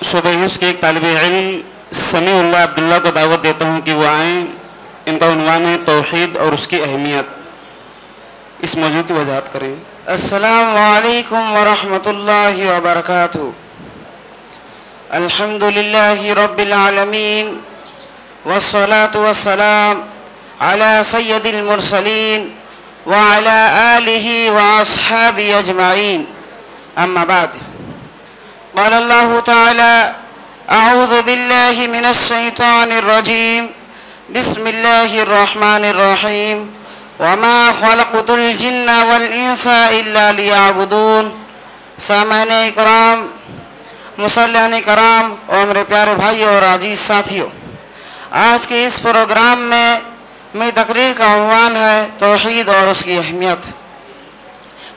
शोबे हिफ्ज़ के एक तालिब इल्म समीउल्लाह अब्दुल्ला को दावत देता हूँ कि वो आएँ। इनका उन्वान है तौहीद और उसकी अहमियत। इस मौजूद की वजाहत करें। अस्सलामु अलैकुम व रहमतुल्लाहि व बरकातुहू। अल्हम्दुलिल्लाहि रब्बिल आलमीन वस्सलातु वस्सलाम अला सय्यदिल मुरसलीन व अला आलिहि व अस्हाबिहि अजमाइन। अम्मा बाद। क़ाल अल्लाहु तआला अऊज़ु बिल्लाहि मिनश शैतानिर रजीम। बिस्मिल्लाहिर रहमानिर रहीम। वमा खलक़तुल जिन्ना वल इंसा इल्ला लियअबुदून। सामाने इकराम, मुसल्लियाने कराम और मेरे प्यारे भाइयों और अजीज साथियों, आज के इस प्रोग्राम में मेरी तकरीर का उन्वान है तौहीद और उसकी अहमियत।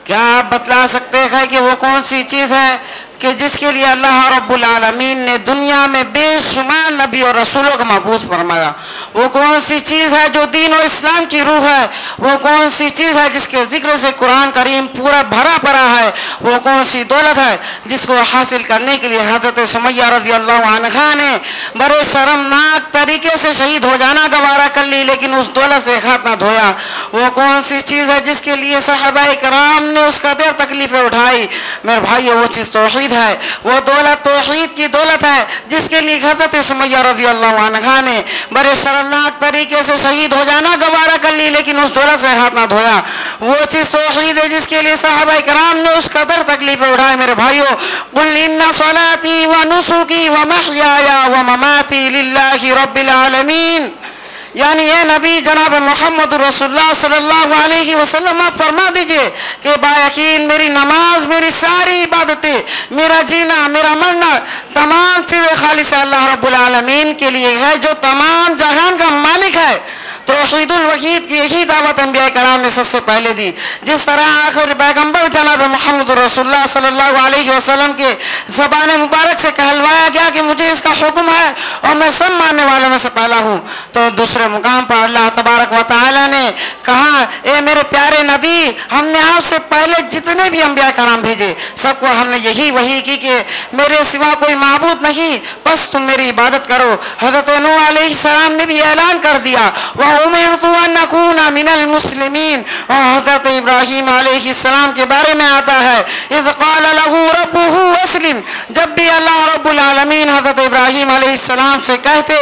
क्या आप बतला सकते हैं कि वो कौन सी चीज़ है कि जिसके लिए अल्लाह रब्बुल आलमीन ने दुनिया में बेशुमार नबी और रसूलों को मबूस फरमाया? वो कौन सी चीज़ है जो दीन और इस्लाम की रूह है? वो कौन सी चीज़ है जिसके जिक्र से कुरान करीम पूरा भरा पड़ा है? वो कौन सी दौलत है जिसको हासिल करने के लिए हज़रत सुमैया रज़ियल्लाहु अन्हा ने बड़े शर्मनाक तरीके से शहीद हो जाना गवारा कर ली, लेकिन उस दौलत से हाथ ना धोया? वो कौन सी चीज़ है जिसके लिए सहाबाए कराम ने उस कदर तकलीफ़ें उठाई? मेरे भाइयों, वो चीज़ तौहीद है। वो दौलत तौहीद की दौलत है जिसके लिए हज़रत सुमैया रज़ियल्लाहु अन्हा ने बड़े शर्मनाक तरीके से शहीद हो जाना गवारा कर ली, लेकिन उस दौलत से हाथ ना धोया। वो चीज़ तौहीद है जिसके लिए सहाबाए कराम ने उस कदर तकलीफ़ें उठाई। मेरे भाइयों, कुल इन्ना सलाती व नुसुकी व महयाया व ममाती लिल्लाहि रब्बिल आलमीन। यानी ये नबी जनाब मोहम्मद रसूलुल्लाह सल्लल्लाहु अलैहि वसल्लम आप फरमा दीजिए कि बायकीन मेरी नमाज, मेरी सारी इबादतें, मेरा जीना, मेरा मरना, तमाम चीज़ें खालिस अल्लाह रब्बुल आलमीन के लिए है जो तमाम जहान का मालिक है। तौहीदुल वहीद की यही दावत अंबिया कराम ने सबसे पहले दी। जिस तरह आखिर पैगम्बर जनाब मोहम्मद रसूलुल्लाह सल्लल्लाहु अलैहि वसल्लम के ज़बान मुबारक से कहलवाया गया कि मुझे इसका हुक्म है और मैं सब मानने वालों में से पहला हूँ, तो दूसरे मुकाम पर अल्लाह तबारक व तआला ने कहा, ए मेरे प्यारे नबी, हमने आपसे पहले जितने भी अंबिया कराम भेजे सबको हमने यही वही की कि मेरे सिवा कोई माबूद नहीं, बस तुम मेरी इबादत करो। हज़रत नूह अलैहिस्सलाम ने भी ऐलान कर दिया, उमिरतु अन अकूना मिनल मुस्लिमीन। और हज़रत इब्राहीम अलैहिस्सलाम के बारे में आता है, इज़ क़ाल लहू रब्बुहु अस्लिम। जब भी अल्लाह रब्बुल आलमीन हज़रत इब्राहीम अलैहिस्सलाम से कहते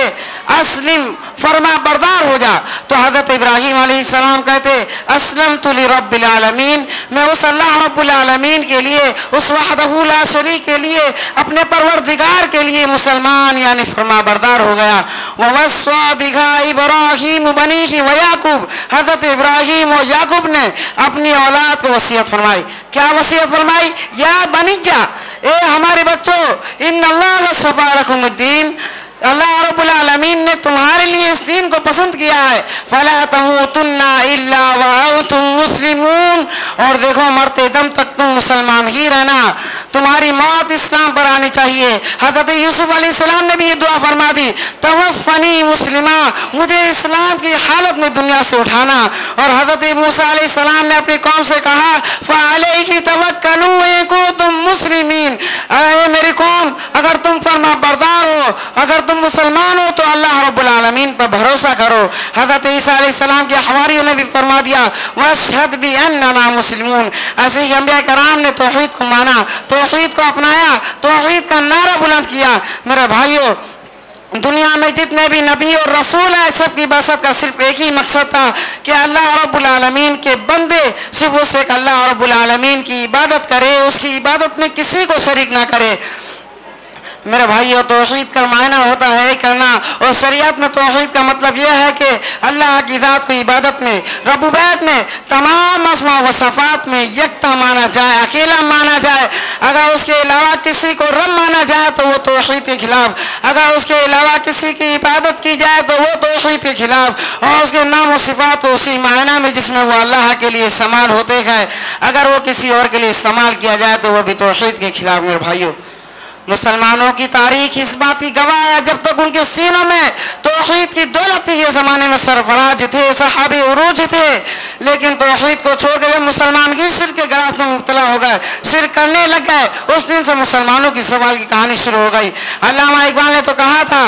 अस्लिम, फरमा बरदार हो जा, तो हज़रत इब्राहीम अलैहिस्सलाम कहते अस्लमतु लिरब्बिल आलमीन। मैं उस अल्लाह रब्बुल आलमीन के लिए, उस वहदहु ला शरीक के लिए, अपने परवरदिगार के लिए मुसलमान यानी फरमा बरदार हो गया। ववस्सा बिहा इब्राहीम बनीही व याकूब। हज़रत इब्राहीम और याकूब ने अपनी औलाद को वसीयत फरमाई। क्या वसीयत फरमाई? या बनिजा, ए हमारे बच्चों, इन्नल्लाह सफ़ा लकुमुद्दीन, अल्लाह रब्बुल आलमीन ने तुम्हारे लिए इस दीन को पसंद किया है। फला तमूतुन्ना इल्ला व अंतुम मुस्लिमून। और देखो, मरते दम तक तुम मुसलमान ही रहना, तुम्हारी मौत इस्लाम पर आनी चाहिए। हज़रत यूसुफ अलैहिस्सलाम ने भी ये दुआ फरमा दी, तवफ़्फ़नी मुस्लिमा, मुझे इस्लाम की हालत में दुनिया से उठाना। और हज़रत मूसा अलैहिस्सलाम ने अपनी कौम से कहा, फ़अलैहि तवक्कलू इन कुंतुम मुस्लिमीन। ऐ मेरी कौम, अगर तुम फरमा बरदार हो, अगर तुम मुसलमान हो तो अल्लाह रब्बुल आलमीन पर भरोसा करो। हज़रत ईसा अलैहिस्सलाम के हवारियों ने भी फरमा दिया, वशहद भी अन्नना मुस्लिमून। ऐसे ही अंबिया कराम ने तौहीद को माना, तौहीद को अपनाया, तौहीद का नारा बुलंद किया। मेरे भाइयों, दुनिया में जितने भी नबी और रसूल हैं, सबकी बसत का सिर्फ एक ही मकसद था कि अल्लाह रब्बुल आलमीन के बंदे सुबह से अल्लाह रब्बुल आलमीन की इबादत करे, उसकी इबादत में किसी को शरीक ना करे। मेरे भाइयों, तौहीद का मायना होता है करना, और शरीयत में तौहीद का मतलब यह है कि अल्लाह की ज़ात को इबादत में, रबूबियत में, तमाम अस्मा व सिफ़ात में यकता माना जाए, अकेला माना जाए। अगर उसके अलावा किसी को रब माना जाए तो वो तौहीद के खिलाफ, अगर उसके अलावा किसी की इबादत की जाए तो वो तौहीद के खिलाफ, और उसके नाम और सिफ़ात को उसी मायना में जिसमें वो अल्लाह के लिए इस्तेमाल होते हैं, अगर वो किसी और के लिए इस्तेमाल किया जाए तो वो भी तौहीद के खिलाफ। मेरे भाइयों, मुसलमानों की तारीख इस बात की गवाह है, जब तक उनके सीनों में तौहीद की दौलत थी, ये ज़माने में सरफराज थे, सहाबे उरूज थे। لیکن توحید کو چھوڑ کے مسلمان ہی شرک کے گراس میں مبتلا ہو گئے، شرک کرنے لگ گئے، اس دن سے مسلمانوں کی سوال کی کہانی شروع ہو گئی۔ علامہ اقبال نے تو کہا تھا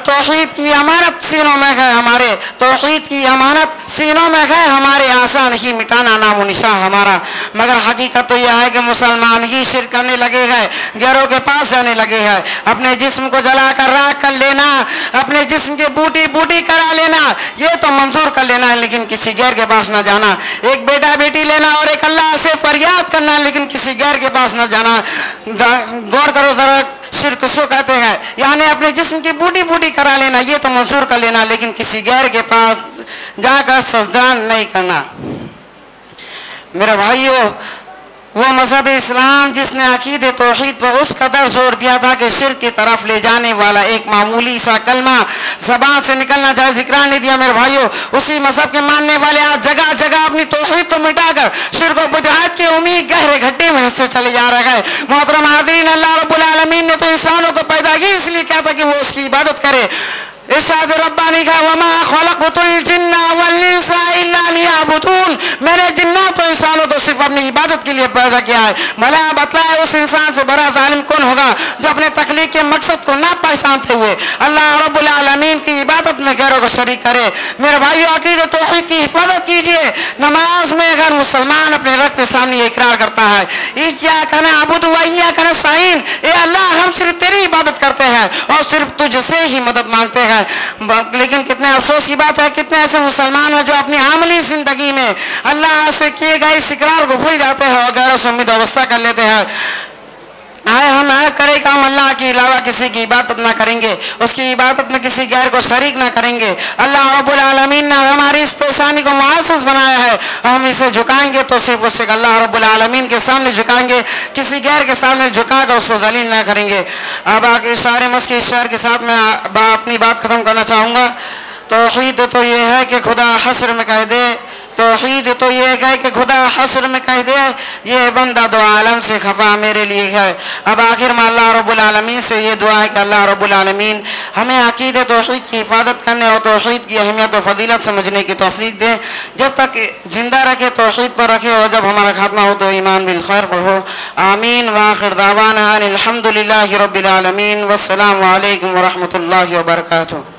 توحید کی امانت سینوں میں ہے ہمارے، توحید کی امانت سینوں میں ہے ہمارے، آسان ہی مٹانا نام و نشان ہمارا۔ مگر حقیقت تو یہ ہے کہ مسلمان ہی شرک کرنے لگے ہیں، غیروں کے پاس جانے لگے ہیں، اپنے جسم کو جلا کر راکھ کر لینا، اپنے جسم کی بوٹی بوٹی کرا لینا یہ تو منظور کر لینا ہے، لیکن کسی غیر کے پاس نہ جانا، ایک بیٹا بیٹی لینا اور ایک اللہ سے فریاد کرنا، لیکن کسی غیر کے پاس نہ جانا۔ غور کرو ذرا، شرک سو کہتے ہیں یعنی اپنے جسم کی بوٹی بوٹی کرا لینا، یہ تو منظور کر لینا، لیکن کسی غیر کے پاس جا کر سجدہ نہیں کرنا۔ میرے بھائیو، وہ مذہب اسلام جس نے عقید توحید پر اس قدر زور دیا تھا کہ شرک کی طرف لے جانے والا ایک معمولی سا کلمہ زبان سے نکلنا چاہے ذکر نہیں دیا۔ میرے بھائیو، اسی مذہب کے ماننے والے آج جگہ جگہ اپنی توحید کو مٹا کر شرک و بدعت کی امید گہرے گھٹے میں حصے چلے جا رہے ہیں۔ محترم حاضرین، اللہ رب العالمین نے تو انسانوں کو پیدا ہی اس لیے کیا تھا کہ وہ اس کی عبادت کرے۔ ارشاد ربانی کا وما خلقت الجن والانس الا ليعبدون، میں نے جنات و انسانوں کو صرف اپنی عبادت کے لیے پیدا کیا ہے۔ بھلا بتلائے اس انسان سے بڑا ظالم کون ہوگا جو اپنے تخلیق کے مقصد کو نہ پہچانتے ہوئے اللہ رب العالمین کی عبادت میں غیروں کو شریک کرے۔ میرے بھائیو، عقیدت توحید کی حفاظت کیجئے۔ نماز میں اگر مسلمان اپنے رب کے سامنے اقرار کرتا ہے ایاک نعبد و ایاک نستعین، اے اللہ ہم صرف تیری عبادت کرتے ہیں اور صرف تجھ سے ہی مدد مانگتے ہیں، لیکن کتنے افسوس کی بات ہے، کتنے ایسے مسلمان ہیں جو اپنی عملی زندگی میں اللہ سے کیے گئے اس اقرار کو بھول جاتے ہیں اور غیروں سے امید وابستہ کر لیتے ہیں۔ ہم کرے کہ ہم اللہ کے علاوہ کسی کی عبادت نہ کریں گے، اس کی عبادت میں کسی غیر کو شریک نہ کریں گے۔ اللہ رب العالمین نے ہماری اس پیشانی کو معزز بنایا ہے، ہم اسے جھکائیں گے تو صرف اسے اللہ رب العالمین کے سامنے جھکائیں گے، کسی غیر کے سامنے جھکا کر اس کو ذلیل نہ کریں گے۔ اب آگے شاعر مصر کے اس شعر کے ساتھ میں اپنی بات ختم کرنا چاہوں گا۔ توحید تو یہ ہے کہ خدا حشر میں کہہ دے، توحید تو یہ ہے کہ خدا حشر میں کہہ دے یہ بندہ دو عالم سے خفا میرے لیے ہے۔ اب آخر میں اللہ رب العالمین سے یہ دعا ہے کہ اللہ رب العالمین ہمیں عقید توحید کی حفاظت کرنے اور توحید کی اہمیت و فضیلت سمجھنے کی توفیق دے، جب تک زندہ رکھے توحید پر رکھے اور جب ہمارا خاتمہ ہو تو ایمان بالخیر پر ہو۔ آمین وآخر دعوانا الحمدللہ رب العالمین، والسلام علیکم ورحمۃ اللہ وبرکاتہ۔